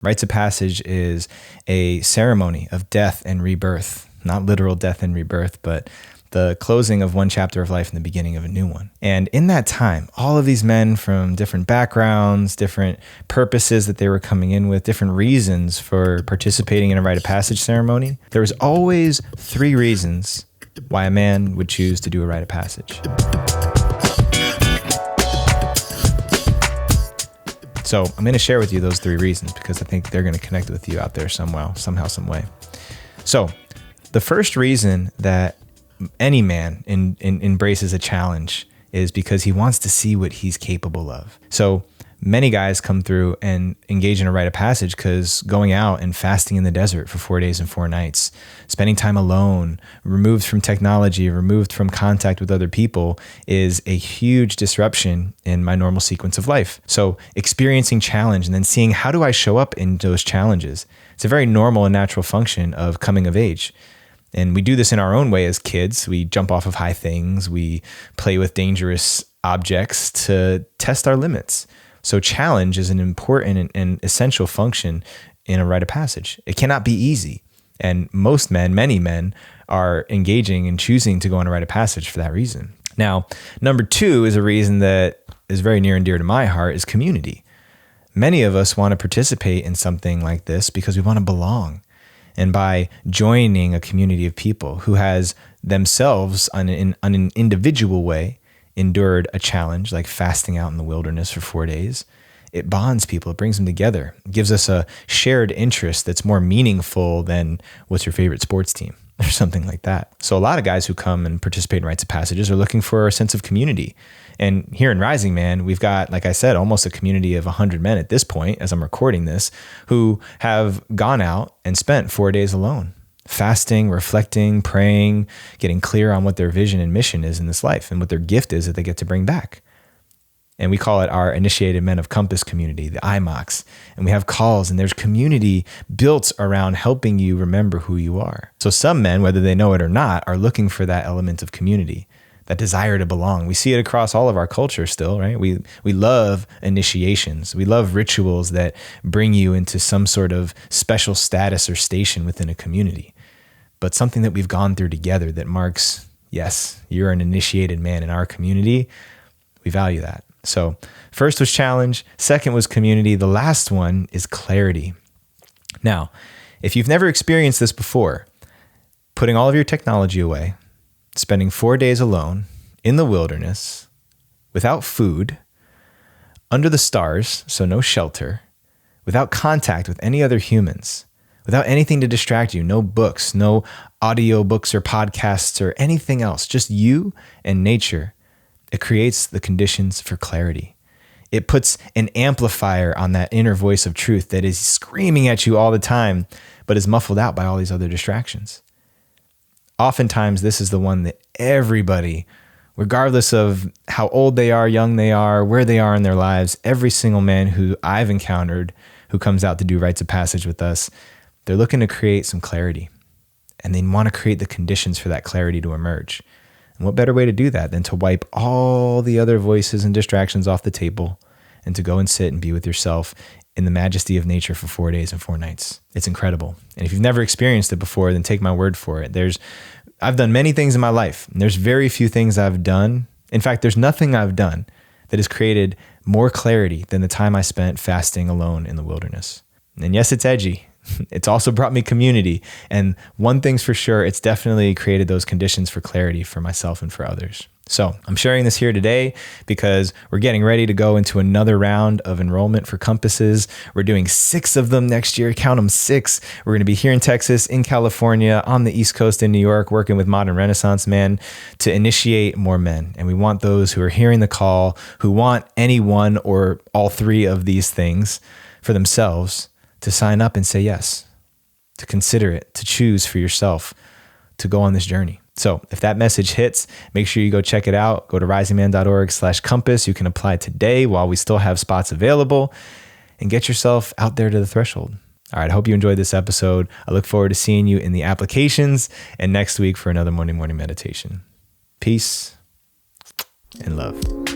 Rites of Passage is a ceremony of death and rebirth, not literal death and rebirth, but the closing of one chapter of life and the beginning of a new one. And in that time, all of these men from different backgrounds, different purposes that they were coming in with, different reasons for participating in a rite of passage ceremony, there was always 3 reasons why a man would choose to do a rite of passage. So I'm going to share with you those 3 reasons because I think they're going to connect with you out there somehow, some way. So the first reason that any man embraces a challenge is because he wants to see what he's capable of. So many guys come through and engage in a rite of passage because going out and fasting in the desert for 4 days and 4 nights, spending time alone, removed from technology, removed from contact with other people, is a huge disruption in my normal sequence of life. So experiencing challenge and then seeing how do I show up in those challenges, it's a very normal and natural function of coming of age. And we do this in our own way as kids. We jump off of high things. We play with dangerous objects to test our limits. So challenge is an important and essential function in a rite of passage. It cannot be easy. And most men, many men, are engaging and choosing to go on a rite of passage for that reason. Now, number 2 is a reason that is very near and dear to my heart is community. Many of us want to participate in something like this because we want to belong. And by joining a community of people who has themselves on an individual way endured a challenge like fasting out in the wilderness for 4 days, it bonds people, it brings them together. It gives us a shared interest that's more meaningful than what's your favorite sports team or something like that. So a lot of guys who come and participate in rites of passages are looking for a sense of community. And here in Rising Man, we've got, like I said, almost a community of 100 men at this point, as I'm recording this, who have gone out and spent 4 days alone, fasting, reflecting, praying, getting clear on what their vision and mission is in this life and what their gift is that they get to bring back. And we call it our Initiated Men of Compass community, the IMOCs. And we have calls and there's community built around helping you remember who you are. So some men, whether they know it or not, are looking for that element of community, that desire to belong. We see it across all of our culture still, right? We love initiations. We love rituals that bring you into some sort of special status or station within a community. But something that we've gone through together that marks, yes, you're an initiated man in our community. We value that. So first was challenge. Second was community. The last one is clarity. Now, if you've never experienced this before, putting all of your technology away, spending 4 days alone in the wilderness, without food, under the stars, so no shelter, without contact with any other humans, without anything to distract you, no books, no audio books or podcasts or anything else, just you and nature. It creates the conditions for clarity. It puts an amplifier on that inner voice of truth that is screaming at you all the time, but is muffled out by all these other distractions. Oftentimes, this is the one that everybody, regardless of how old they are, young they are, where they are in their lives, every single man who I've encountered who comes out to do rites of passage with us, they're looking to create some clarity. And they want to create the conditions for that clarity to emerge. And what better way to do that than to wipe all the other voices and distractions off the table and to go and sit and be with yourself in the majesty of nature for 4 days and 4 nights. It's incredible. And if you've never experienced it before, then take my word for it. I've done many things in my life, and there's very few things I've done. In fact, there's nothing I've done that has created more clarity than the time I spent fasting alone in the wilderness. And yes, it's edgy. It's also brought me community. And one thing's for sure, it's definitely created those conditions for clarity for myself and for others. So I'm sharing this here today because we're getting ready to go into another round of enrollment for compasses. We're doing 6 of them next year. Count them 6. We're going to be here in Texas, in California, on the East Coast in New York, working with Modern Renaissance men to initiate more men. And we want those who are hearing the call, who want any one or all 3 of these things for themselves, to sign up and say yes, to consider it, to choose for yourself, to go on this journey. So if that message hits, make sure you go check it out. Go to risingman.org/compass. You can apply today while we still have spots available and get yourself out there to the threshold. All right. I hope you enjoyed this episode. I look forward to seeing you in the applications and next week for another morning meditation. Peace and love.